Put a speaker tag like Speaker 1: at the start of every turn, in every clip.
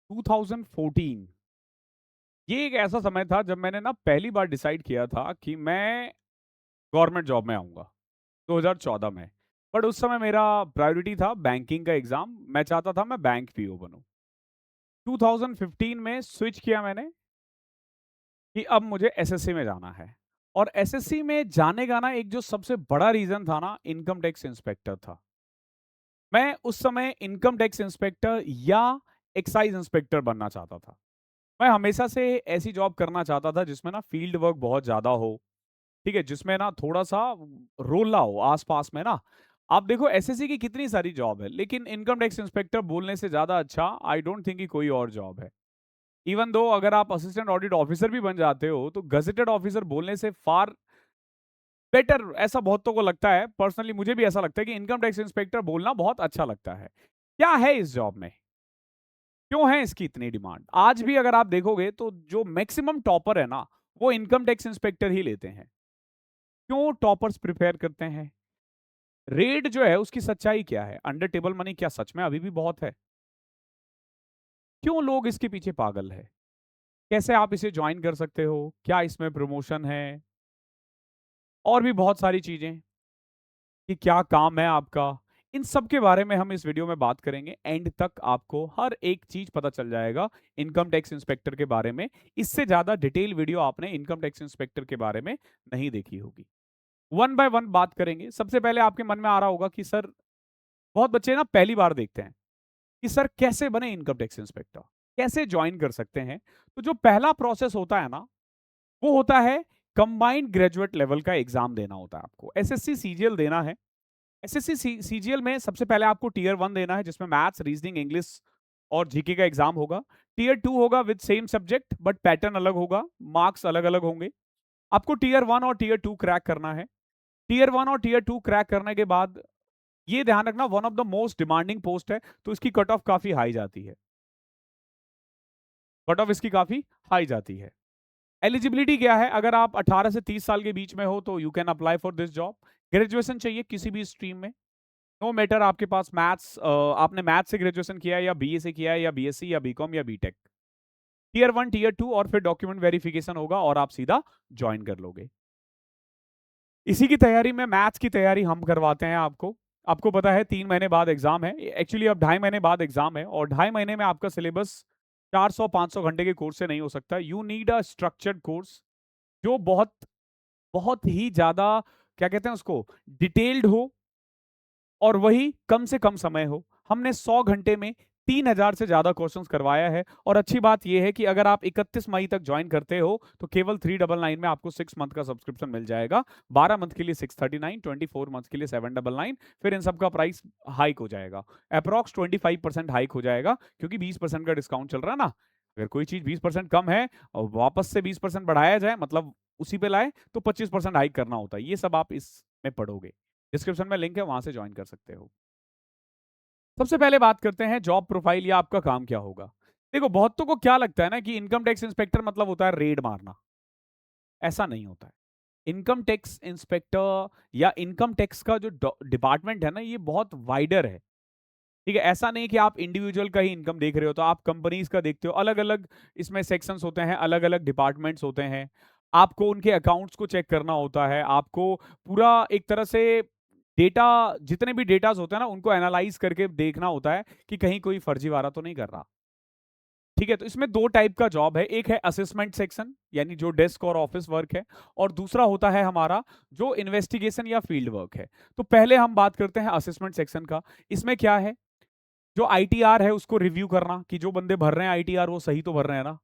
Speaker 1: 2014 ये एक ऐसा समय था जब मैंने ना पहली बार डिसाइड किया था कि मैं गवर्नमेंट जॉब में आऊँगा, 2014 में। बट उस समय मेरा प्रायोरिटी था बैंकिंग का एग्ज़ाम, मैं चाहता था मैं बैंक पीओ बनूँ। 2015 में स्विच किया मैंने कि अब मुझे एसएससी में जाना है और एसएससी में जाने का ना एक जो सबसे बड़ा रीज़न था ना, इनकम टैक्स इंस्पेक्टर था। मैं उस समय इनकम टैक्स इंस्पेक्टर या एक्साइज़ इंस्पेक्टर बनना चाहता था। मैं हमेशा से ऐसी जॉब करना चाहता था जिसमें ना फील्ड वर्क बहुत ज़्यादा हो, ठीक है? जिसमें ना थोड़ा-सा रोला हो आस-पास में ना। आप देखो एसएससी की कितनी सारी जॉब है, लेकिन इनकम टैक्स इंस्पेक्टर बोलने से ज़्यादा अच्छा आई डोंट थिंक कि कोई और जॉब है। इवन दो अगर आप असिस्टेंट ऑडिट ऑफिसर भी बन जाते हो, तो गज़ेटेड ऑफिसर बोलने से फार बेटर ऐसा बहुतों को लगता है। पर्सनली मुझे भी ऐसा लगता है कि इनकम टैक्स इंस्पेक्टर बोलना बहुत अच्छा लगता है। क्या है इस जॉब में? क्यों है इसकी इतनी डिमांड? आज भी अगर आप देखोगे तो जो मैक्सिमम टॉपर है ना, वो इनकम टैक्स इंस्पेक्टर ही लेते हैं। क्यों टॉपर्स प्रिपेयर करते हैं? रेड जो है उसकी सच्चाई क्या है? अंडर टेबल मनी क्या सच में अभी भी बहुत है? क्यों लोग इसके पीछे पागल है? कैसे आप इसे जॉइन कर सकते हो? क्या इसमें प्रमोशन है? और भी बहुत सारी चीजें कि क्या काम है आपका? इन सब के बारे में हम इस वीडियो में बात करेंगे। एंड तक आपको हर एक चीज पता चल जाएगा इनकम टैक्स इंस्पेक्टर के बारे में। इससे ज्यादा डिटेल वीडियो आपने इनकम टैक्स इंस्पेक्टर के बारे में नहीं देखी होगी। वन बाय वन बात करेंगे। सबसे पहले आपके मन में आ रहा होगा कि सर, बहुत बच्चे ना पहली बार देखते हैं कि सर कैसे बने इनकम टैक्स इंस्पेक्टर, कैसे ज्वाइन कर सकते हैं। तो जो पहला प्रोसेस होता है ना, वो होता है कंबाइंड ग्रेजुएट लेवल का एग्जाम देना होता है आपको। एसएससी सीजीएल देना है। एसएससी सीजीएल में सबसे पहले आपको टीयर 1 देना है, जिसमें मैथ्स, रीजनिंग, इंग्लिश और जीके का एग्जाम होगा। टीयर 2 होगा with same subject but pattern अलग होगा, मार्क्स अलग अलग होंगे। आपको टीयर 1 और टीयर 2 क्रैक करना है। टीयर 1 और टीयर 2 क्रैक करने के बाद ये ध्यान रखना, one of the most demanding post है, तो इसकी कट ऑफ काफी हाई जाती है। कट ऑफ इसकी काफी हाई जाती है। एलिजिबिलिटी क्या है? अगर आप 18 से 30 साल के बीच में हो तो you can apply for this job. Graduation चाहिए किसी भी स्ट्रीम में, नो मैटर आपके पास मैथ्स, आपने मैथ्स से ग्रेजुएशन किया है या बीए से किया है या बीएससी या बीकॉम या बीटेक। टीयर 1 टीयर 2 और फिर डॉक्यूमेंट वेरिफिकेशन होगा और आप सीधा ज्वाइन कर लोगे। इसी की तैयारी में मैथ्स की तैयारी हम करवाते हैं आपको। आपको पता है 3 महीने बाद एग्जाम है, एक्चुअली अब 2.5 महीने बाद एग्जाम है और 2.5 महीने में आपका सिलेबस 400-500 घंटे के कोर्स से नहीं हो सकता। You need a structured course जो बहुत बहुत ही ज्यादा, क्या कहते हैं उसको, डिटेल्ड हो और वही कम से कम समय हो। हमने 100 घंटे में 3000 से ज्यादा क्वेश्चंस करवाया है। और अच्छी बात यह है कि अगर आप 31 मई तक ज्वाइन करते हो तो केवल 399 में आपको 6 मंथ का सब्सक्रिप्शन मिल जाएगा। 12 मंथ के लिए 639, 24 मंथ के लिए 799। फिर इन सब का प्राइस हाइक हो जाएगा, अप्रॉक्स 25% हाइक हो जाएगा, क्योंकि 20% का डिस्काउंट चल रहा है ना। अगर कोई चीज 20% कम है और वापस से 20% बढ़ाया जाए, मतलब उसी पे लाए, तो 25% हाइक करना होता है। ये सब आप इसमें पढ़ोगे। डिस्क्रिप्शन में लिंक है, वहां से ज्वाइन कर सकते हो। सबसे पहले बात करते हैं जॉब प्रोफाइल या आपका काम क्या होगा। देखो, बहुतों को क्या लगता है ना कि इनकम टैक्स इंस्पेक्टर मतलब होता है रेड मारना। ऐसा नहीं होता है। इनकम टैक्स इंस्पेक्टर या इनकम टैक्स का जो डिपार्टमेंट है ना, ये बहुत वाइडर है। ठीक है, ऐसा नहीं कि आप इंडिविजुअल का ही इनकम देख रहे हो, तो आप कंपनीज का देखते हो। अलग अलग इसमें सेक्शंस होते हैं, अलग अलग डिपार्टमेंट्स होते हैं। आपको उनके अकाउंट्स को चेक करना होता है। आपको पूरा एक तरह से डेटा, जितने भी डेटाज होते हैं ना, उनको एनालाइज करके देखना होता है कि कहीं कोई फर्जीवाड़ा तो नहीं कर रहा। ठीक है, तो इसमें दो टाइप का जॉब है। एक है असेसमेंट सेक्शन, यानी जो डेस्क और ऑफिस वर्क है, और दूसरा होता है हमारा जो इन्वेस्टिगेशन या फील्ड वर्क है। तो पहले हम बात करते हैं असेसमेंट सेक्शन का। इसमें क्या है, जो आईटीआर है उसको रिव्यू करना कि जो बंदे भर रहे हैं आईटीआर वो सही तो भर रहे हैं ना।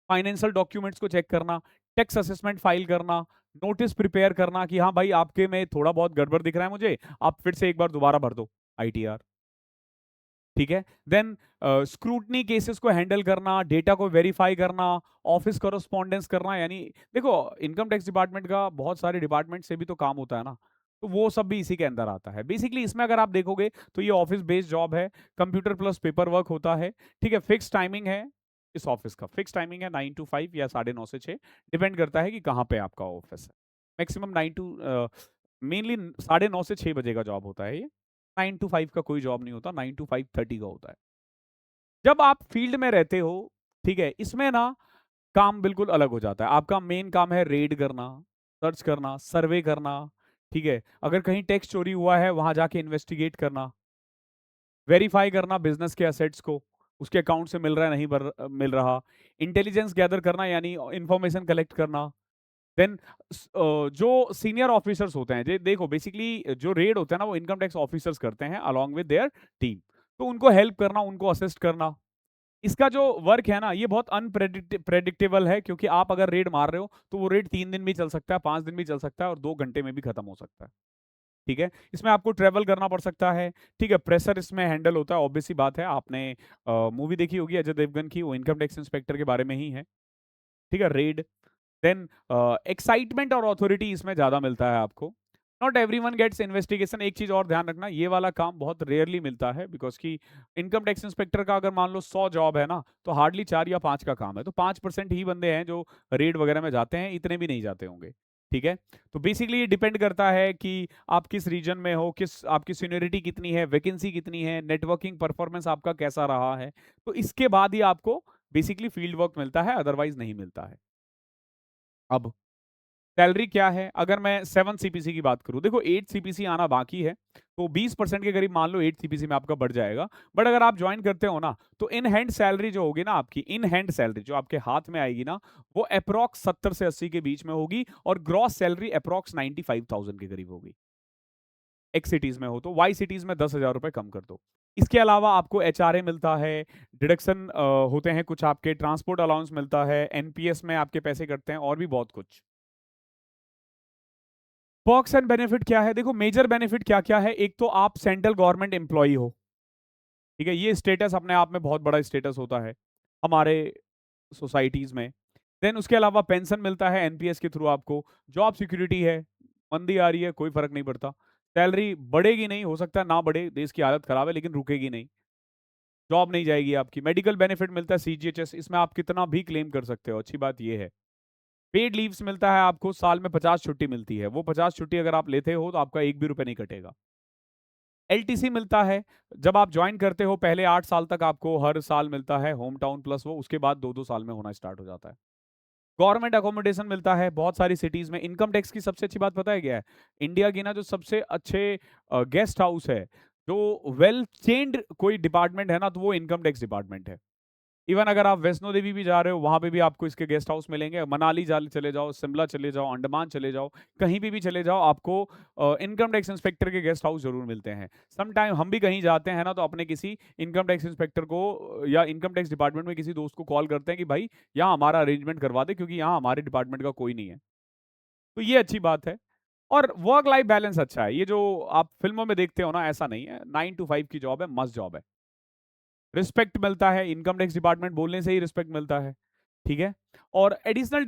Speaker 1: फाइनेंशियल डॉक्यूमेंट्स को चेक करना, टैक्स असेसमेंट फाइल करना, नोटिस प्रिपेयर करना कि हाँ भाई आपके में थोड़ा बहुत गड़बड़ दिख रहा है मुझे, आप फिर से एक बार दोबारा भर दो आईटीआर। ठीक है, देन स्क्रूटनी केसेस को हैंडल करना, डेटा को वेरीफाई करना, ऑफिस कॉरेस्पॉन्डेंस करना। यानी देखो, इनकम टैक्स डिपार्टमेंट का बहुत सारे डिपार्टमेंट से भी तो काम होता है ना, तो वो सब भी इसी के अंदर आता है। बेसिकली इसमें अगर आप देखोगे तो ये ऑफिस बेस्ड जॉब है, कंप्यूटर प्लस पेपर वर्क होता है। ठीक है, फिक्स टाइमिंग है। इस ऑफिस का फिक्स टाइमिंग है 9 to 5 या 9:30 से 6, डिपेंड करता है कि कहाँ पे आपका ऑफिस है। मैक्सिमम 9 to मेनली 9:30 से 6 बजे का जॉब होता है ये। 9 to 5 का कोई जॉब नहीं होता, 9 to 5:30 का होता है। जब आप फील्ड में रहते हो, ठीक है, इसमें ना काम बिल्कुल अलग हो जाता है। आपका मेन काम है रेड करना, सर्च करना, सर्वे करना, ठीक है। अगर कहीं टैक्स चोरी हुआ है वहां जाके इन्वेस्टिगेट करना, वेरीफाई करना बिजनेस के असेट्स को, उसके अकाउंट से मिल रहा है नहीं मिल रहा, इंटेलिजेंस गैदर करना यानी इंफॉर्मेशन कलेक्ट करना। देन जो सीनियर ऑफिसर्स होते हैं, देखो बेसिकली जो रेड होता है ना वो इनकम टैक्स ऑफिसर्स करते हैं अलॉन्ग विद देयर टीम। तो उनको हेल्प करना, उनको असिस्ट करना, इसका जो वर्क है ना ये बहुत अनप्रेडिक्टेबल है, क्योंकि आप अगर रेड मार रहे हो तो वो रेड 3 दिन भी चल सकता है, 5 दिन भी चल सकता है और 2 घंटे में भी खत्म हो सकता है, ठीक है। इसमें आपको ट्रेवल करना पड़ सकता है, ठीक है। प्रेशर इसमें हैंडल होता है, ऑब्वियस सी बात है। आपने मूवी देखी होगी अजय देवगन की, वो इनकम टैक्स इंस्पेक्टर के बारे में ही है, ठीक है, रेड। देन एक्साइटमेंट और अथॉरिटी इसमें ज्यादा मिलता है आपको। Not everyone gets investigation. एक चीज और ध्यान रखना, ये वाला काम बहुत रेयरली मिलता है, बिकॉज कि इनकम टैक्स इंस्पेक्टर का अगर मान लो 100 जॉब है ना, तो हार्डली 4 या 5 का काम है, तो 5% ही बंदे हैं जो रेड वगैरह में जाते हैं, इतने भी नहीं जाते होंगे, ठीक है। तो बेसिकली ये डिपेंड करता है कि आप किस रीजन में हो, किस आपकी सीनियरिटी कितनी है, वैकेंसी कितनी है, नेटवर्किंग परफॉर्मेंस आपका कैसा रहा है, तो इसके बाद ही आपको बेसिकली फील्ड वर्क मिलता है, अदरवाइज नहीं मिलता है। अब सैलरी क्या है, अगर मैं 7 सीपीसी की बात करूं, देखो 8 सीपीसी आना बाकी है, तो 20% के करीब मान लो 8 सीपीसी में आपका बढ़ जाएगा। बट अगर आप ज्वाइन करते हो ना, तो इन हैंड सैलरी जो होगी ना आपकी, इन हैंड सैलरी जो आपके हाथ में आएगी ना, वो अप्रॉक्स 70 से 80 के बीच में होगी, और ग्रॉस सैलरी अप्रॉक्स 95,000 के करीब होगी। एक्स सिटीज में हो तो, वाई सिटीज में 10,000 रुपए कम कर दो। इसके अलावा आपको एचआरए मिलता है, डिडक्शन होते हैं कुछ, आपके ट्रांसपोर्ट अलाउंस मिलता है, एनपीएस में आपके पैसे कटते हैं, और भी बहुत कुछ। पर्क्स एंड बेनिफिट क्या है, देखो मेजर बेनिफिट क्या क्या है। एक तो आप सेंट्रल गवर्नमेंट एम्प्लॉई हो, ठीक है, ये स्टेटस अपने आप में बहुत बड़ा स्टेटस होता है हमारे सोसाइटीज में। देन उसके अलावा पेंशन मिलता है एनपीएस के थ्रू आपको, जॉब सिक्योरिटी है, मंदी आ रही है कोई फर्क नहीं पड़ता, सैलरी बढ़ेगी नहीं, हो सकता है ना बढ़े, देश की हालत खराब है, लेकिन रुकेगी नहीं, जॉब नहीं जाएगी आपकी। मेडिकल बेनिफिट मिलता है सीजीएचएस, इसमें आप कितना भी क्लेम कर सकते हो, अच्छी बात ये है। पेड लीव्स मिलता है आपको, साल में 50 छुट्टी मिलती है, वो 50 छुट्टी अगर आप लेते हो तो आपका एक भी रुपए नहीं कटेगा। एलटीसी मिलता है, जब आप ज्वाइन करते हो पहले 8 साल तक आपको हर साल मिलता है, होम टाउन प्लस वो, उसके बाद 2-2 साल में होना स्टार्ट हो जाता है। गवर्नमेंट अकोमोडेशन मिलता है बहुत सारी सिटीज में। इनकम टैक्स की सबसे अच्छी बात पता है क्या है, इंडिया की ना जो सबसे अच्छे गेस्ट हाउस है, जो वेल चेन्ड कोई डिपार्टमेंट है ना, तो वो इनकम टैक्स डिपार्टमेंट है। इवन अगर आप वैष्णो देवी भी जा रहे हो, वहां पे भी आपको इसके गेस्ट हाउस मिलेंगे, मनाली चले जाओ, शिमला चले जाओ, अंडमान चले जाओ, कहीं भी चले जाओ, आपको इनकम टैक्स इंस्पेक्टर के गेस्ट हाउस जरूर मिलते हैं। सम टाइम हम भी कहीं जाते हैं ना, तो अपने किसी इनकम टैक्स इंस्पेक्टर को या इनकम टैक्स डिपार्टमेंट में किसी दोस्त को कॉल करते हैं कि भाई यहाँ हमारा अरेंजमेंट करवा दे, क्योंकि यहाँ हमारे डिपार्टमेंट का कोई नहीं है। तो ये अच्छी बात है। और वर्क लाइफ बैलेंस अच्छा है, ये जो आप फिल्मों में देखते हो ना, ऐसा नहीं है, 9 to 5 की जॉब है, मस्त जॉब है। रिस्पेक्ट मिलता है, इनकम टैक्स डिपार्टमेंट बोलने से ही रिस्पेक्ट मिलता है, ठीक है। और एडिशनल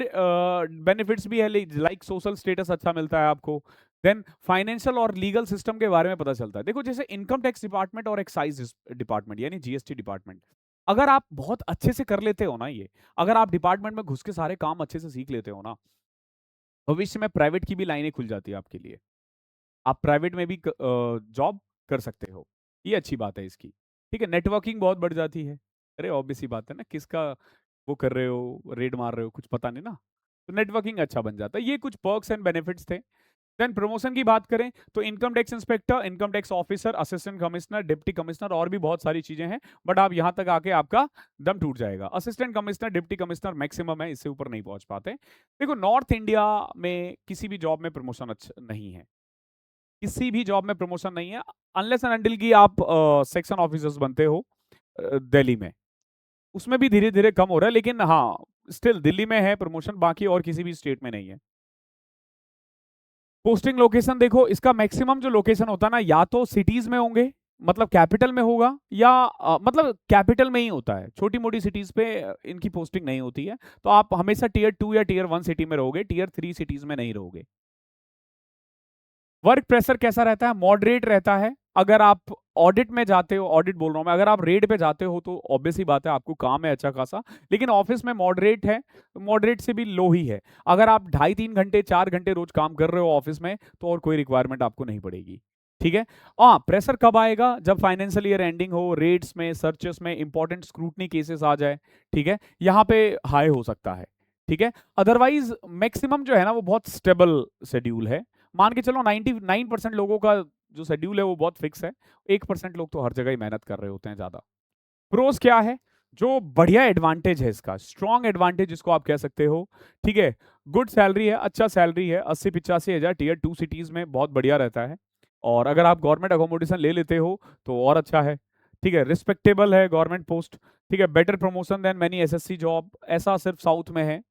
Speaker 1: बेनिफिट्स भी है, लाइक सोशल स्टेटस अच्छा मिलता है आपको। देन फाइनेंशियल और लीगल सिस्टम के बारे में पता चलता है। देखो जैसे इनकम टैक्स डिपार्टमेंट और एक्साइज डिपार्टमेंट यानी जीएसटी डिपार्टमेंट, अगर आप बहुत अच्छे से कर लेते हो ना ये, अगर आप डिपार्टमेंट में घुस के सारे काम अच्छे से सीख लेते हो ना, भविष्य में प्राइवेट की भी लाइनें खुल जाती है आपके लिए, आप प्राइवेट में भी जॉब कर सकते हो, ये अच्छी बात है इसकी, ठीक है। नेटवर्किंग बहुत बढ़ जाती है, अरे ऑब्वियस सी बात है ना, किसका वो कर रहे हो, रेड मार रहे हो, कुछ पता नहीं ना, तो नेटवर्किंग अच्छा बन जाता है। ये कुछ पर्क्स एंड बेनिफिट्स थे। देन प्रमोशन की बात करें तो income tax inspector, income tax officer, assistant commissioner, deputy commissioner, और भी बहुत सारी चीजें हैं, बट आप यहां तक आके आपका दम टूट जाएगा। Assistant commissioner, deputy commissioner maximum है, इससे ऊपर नहीं पहुंच पाते। देखो नॉर्थ इंडिया में किसी भी जॉब में प्रमोशन अच्छा नहीं है, किसी भी जॉब में प्रमोशन नहीं है, अनलेस एंड अनटिल की आप सेक्शन ऑफिसर्स बनते हो दिल्ली में, उसमें भी धीरे धीरे कम हो रहा है, लेकिन हाँ स्टिल दिल्ली में है प्रमोशन, बाकी और किसी भी स्टेट में नहीं है। पोस्टिंग लोकेशन देखो, इसका मैक्सिमम जो लोकेशन होता है ना, या तो सिटीज में होंगे, मतलब कैपिटल में होगा, या मतलब कैपिटल में ही होता है, छोटी मोटी सिटीज पे इनकी पोस्टिंग नहीं होती है, तो आप हमेशा टीयर 2 या टीयर 1 सिटी में रहोगे, टीयर 3 सिटीज में नहीं रहोगे। वर्क प्रेशर कैसा रहता है, मॉडरेट रहता है। अगर आप ऑडिट में जाते हो, ऑडिट बोल रहा हूं मैं, अगर आप रेड पे जाते हो तो ऑब्वियस ही बात है आपको काम है अच्छा खासा, लेकिन ऑफिस में मॉडरेट है, मॉडरेट से भी लो ही है। अगर आप 2.5-3 घंटे 4 घंटे रोज काम कर रहे हो ऑफिस में, तो और कोई रिक्वायरमेंट आपको नहीं पड़ेगी। ठीक है। हाँ, प्रेशर कब आएगा? जब फाइनेंशियल ईयर एंडिंग हो, रेट्स में, सर्चेस में इंपॉर्टेंट स्क्रूटनी केसेस आ जाए, ठीक है, यहाँ पे हाई हो सकता है, ठीक है। अदरवाइज मैक्सिमम जो है ना वो बहुत स्टेबल शेड्यूल है। मान के चलो 99% लोगों का जो शेड्यूल है वो बहुत फिक्स है। 1% लोग तो हर जगह ही मेहनत कर रहे होते हैं ज्यादा। प्रोस क्या है? जो बढ़िया एडवांटेज है इसका, स्ट्रॉन्ग एडवांटेज जिसको आप कह सकते हो, ठीक है, गुड सैलरी है, अच्छा सैलरी है, 80-85 हज़ार टीयर 2 सिटीज में बहुत बढ़िया रहता है। और अगर आप गवर्नमेंट अकोमोडेशन ले लेते हो तो और अच्छा है, ठीक है, रिस्पेक्टेबल है गवर्नमेंट पोस्ट, ठीक है, better promotion than many SSC job, ऐसा सिर्फ साउथ में है।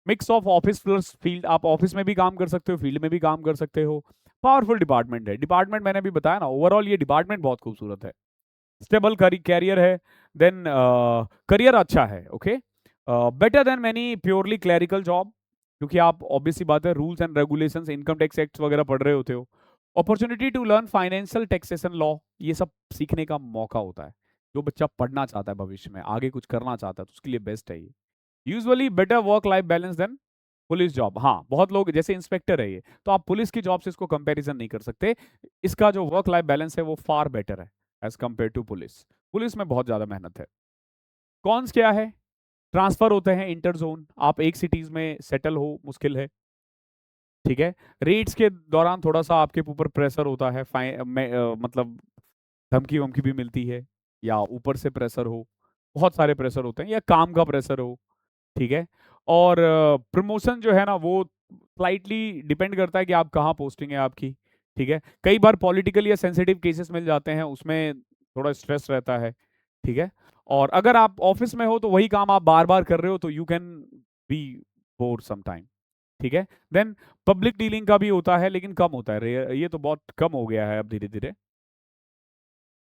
Speaker 1: Mix of office plus field, आप ऑफिस में भी काम कर सकते हो, फील्ड में भी काम कर सकते हो। पावरफुल डिपार्टमेंट है, डिपार्टमेंट मैंने भी बताया ना, ओवरऑल ये डिपार्टमेंट बहुत खूबसूरत है। स्टेबल कैरियर है, देन करियर अच्छा है, okay, better than many purely clerical job, क्योंकि आप ऑब्वियसली बात है rules and regulations, income tax act वगैरह पढ़ रहे होते हो। Opportunity to learn financial taxation law, ये सब सीखने का मौका होता है। जो बच्चा पढ़ना चाहता है भविष्य में आगे कुछ करना चाहता है तो उसके लिए बेस्ट है ये। Usually better work life balance than police job. हाँ, बहुत लोग जैसे इंस्पेक्टर है ये, तो आप पुलिस की जॉब से इसको कंपैरिजन नहीं कर सकते। इसका जो वर्क लाइफ बैलेंस है वो फार बेटर है as compare to police. Police में बहुत ज्यादा मेहनत है। कॉन्स क्या है? ट्रांसफर होते हैं इंटर जोन, आप एक सिटीज में सेटल हो मुश्किल है, ठीक है। रेट्स के दौरान थोड़ा सा आपके ऊपर प्रेशर होता है, मतलब धमकी वमकी भी मिलती है, या ऊपर से प्रेशर हो, बहुत सारे प्रेशर होते हैं, या काम का प्रेशर हो, ठीक है। और प्रमोशन जो है ना वो स्लाइटली डिपेंड करता है कि आप कहाँ पोस्टिंग है आपकी, ठीक है। कई बार पॉलिटिकल या सेंसिटिव केसेस मिल जाते हैं, उसमें थोड़ा स्ट्रेस रहता है, ठीक है। और अगर आप ऑफिस में हो तो वही काम आप बार बार कर रहे हो तो you can be bore some time, ठीक है। देन पब्लिक डीलिंग का भी होता है लेकिन कम होता है, ये तो बहुत कम हो गया है अब धीरे धीरे।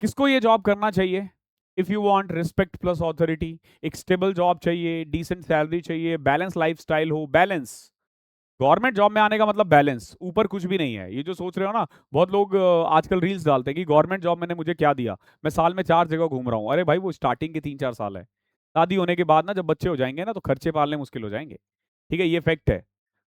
Speaker 1: किसको ये जॉब करना चाहिए? If you want respect plus authority, एक स्टेबल जॉब चाहिए, डिसेंट सैलरी चाहिए, बैलेंस लाइफस्टाइल हो, बैलेंस। गवर्नमेंट जॉब में आने का मतलब बैलेंस, ऊपर कुछ भी नहीं है। ये जो सोच रहे हो ना, बहुत लोग आजकल रील्स डालते हैं कि गवर्नमेंट जॉब मैंने मुझे क्या दिया, मैं साल में 4 जगह घूम रहा हूँ। अरे भाई वो स्टार्टिंग के 3-4 साल है, शादी होने के बाद ना जब बच्चे हो जाएंगे ना तो खर्चे पालने मुश्किल हो जाएंगे, ठीक है, ये फैक्ट है।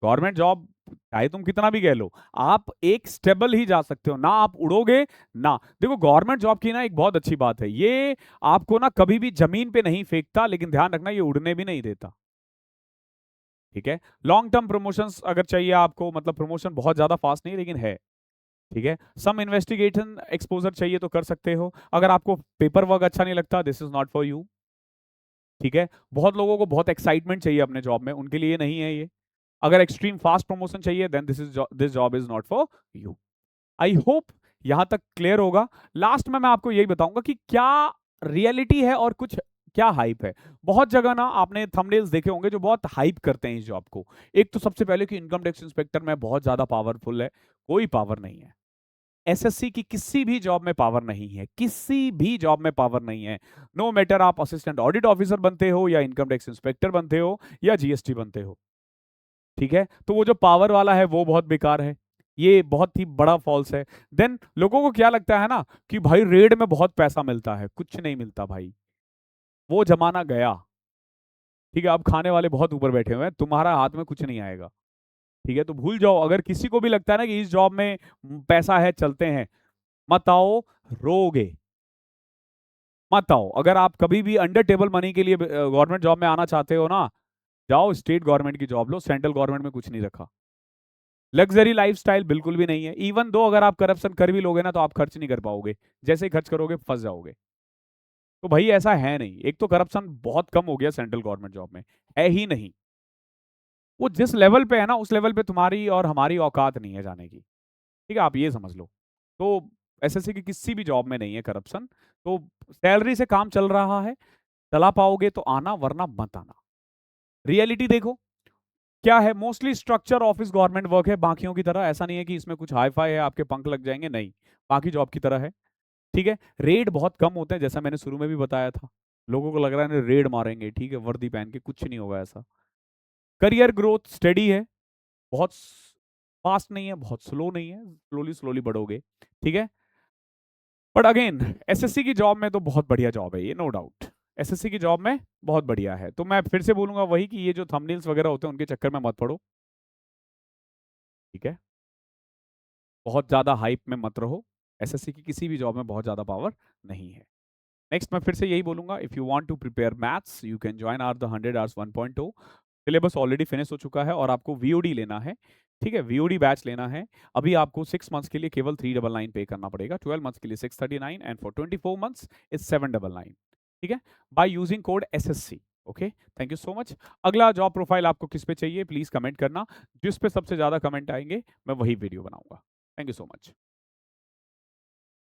Speaker 1: गवर्नमेंट जॉब चाहे तुम कितना भी कह लो, आप एक स्टेबल ही जा सकते हो ना, आप उड़ोगे ना। देखो गवर्नमेंट जॉब की ना एक बहुत अच्छी बात है, ये आपको ना कभी भी जमीन पे नहीं फेंकता, लेकिन ध्यान रखना ये उड़ने भी नहीं देता, ठीक है। लॉन्ग टर्म प्रमोशंस अगर चाहिए आपको, मतलब प्रमोशन बहुत ज्यादा फास्ट नहीं लेकिन है, ठीक है। सम इन्वेस्टिगेशन एक्सपोजर चाहिए तो कर सकते हो। अगर आपको पेपर वर्क अच्छा नहीं लगता, this is not for you, ठीक है। बहुत लोगों को बहुत एक्साइटमेंट चाहिए अपने जॉब में, उनके लिए नहीं है ये। अगर एक्सट्रीम फास्ट प्रमोशन चाहिए then this job is not for you. I hope यहां तक क्लियर होगा। लास्ट में मैं आपको यही बताऊंगा कि क्या रियलिटी है और कुछ क्या हाइप है। बहुत जगह ना आपने थंबनेल्स देखे होंगे जो बहुत हाइप करते हैं इस जॉब को। एक तो सबसे पहले कि इनकम टैक्स इंस्पेक्टर में बहुत ज्यादा पावरफुल है, कोई पावर नहीं है। एसएससी की किसी भी जॉब में पावर नहीं है, किसी भी जॉब में पावर नहीं है। नो मैटर आप असिस्टेंट ऑडिट ऑफिसर बनते हो या इनकम टैक्स इंस्पेक्टर बनते हो या जीएसटी बनते हो, ठीक है। तो वो जो पावर वाला है वो बहुत बेकार है, ये बहुत ही बड़ा फॉल्स है। देन लोगों को क्या लगता है ना कि भाई रेड में बहुत पैसा मिलता है, कुछ नहीं मिलता भाई, वो जमाना गया, ठीक है। अब खाने वाले बहुत ऊपर बैठे हुए हैं, तुम्हारा हाथ में कुछ नहीं आएगा, ठीक है। तो भूल जाओ, अगर किसी को भी लगता है ना कि इस जॉब में पैसा है चलते हैं, मत आओ, रोगे, मत आओ। अगर आप कभी भी अंडर टेबल मनी के लिए गवर्नमेंट जॉब में आना चाहते हो ना, जाओ स्टेट गवर्नमेंट की जॉब लो, सेंट्रल गवर्नमेंट में कुछ नहीं रखा। लग्जरी लाइफस्टाइल बिल्कुल भी नहीं है, इवन दो अगर आप करप्शन कर भी लोगे ना तो आप खर्च नहीं कर पाओगे, जैसे ही खर्च करोगे फंस जाओगे। तो भाई ऐसा है नहीं, एक तो करप्शन बहुत कम हो गया सेंट्रल गवर्नमेंट जॉब में, है ही नहीं। वो जिस लेवल पे है ना उस लेवल पे तुम्हारी और हमारी औकात नहीं है जाने की, ठीक है, आप ये समझ लो। तो एसएससी की किसी भी जॉब में नहीं है करप्शन। तो सैलरी से काम चल रहा है, चला पाओगे तो आना, वरना मत आना। रियलिटी देखो क्या है, mostly structure office government work है, बाकियों की तरह ऐसा नहीं है कि इसमें कुछ हाई फाई है आपके पंख लग जाएंगे, नहीं, बाकी जॉब की तरह है, ठीक है। रेड बहुत कम होते हैं, जैसा मैंने शुरू में भी बताया था। लोगों को लग रहा है रेड मारेंगे, ठीक है, वर्दी पहन के, कुछ नहीं होगा ऐसा। करियर ग्रोथ स्टेडी है, बहुत फास्ट नहीं है, बहुत स्लो नहीं है, स्लोली स्लोली बढ़ोगे, ठीक है। बट अगेन एसएससी की जॉब में तो बहुत बढ़िया जॉब है ये, नो डाउट। एसएससी की जॉब में बहुत बढ़िया है। तो मैं फिर से बोलूंगा वही कि ये जो थंबनेल्स वगैरह होते हैं उनके चक्कर में मत पड़ो, ठीक है। बहुत ज़्यादा हाइप में मत रहो। एसएससी की किसी भी जॉब में बहुत ज़्यादा पावर नहीं है। नेक्स्ट मैं फिर से यही बोलूँगा, if you want to prepare maths you can join our the 100 hours 1.0। Syllabus already finish हो चुका है और आपको वीओडी लेना है, ठीक है? वीओडी बैच लेना है। अभी आपको 6 मंथ्स के लिए केवल 399 पे करना पड़ेगा, 12 मंथ्स के लिए 639 एंड फॉर 24 मंथ्स इट्स 799, ठीक है? By using code SSC. Okay, thank you so much. अगला जॉब प्रोफाइल आपको किस पे चाहिए प्लीज़ कमेंट करना। जिस पे सबसे ज़्यादा कमेंट आएँगे मैं वही वीडियो बनाऊँगा। Thank you so much.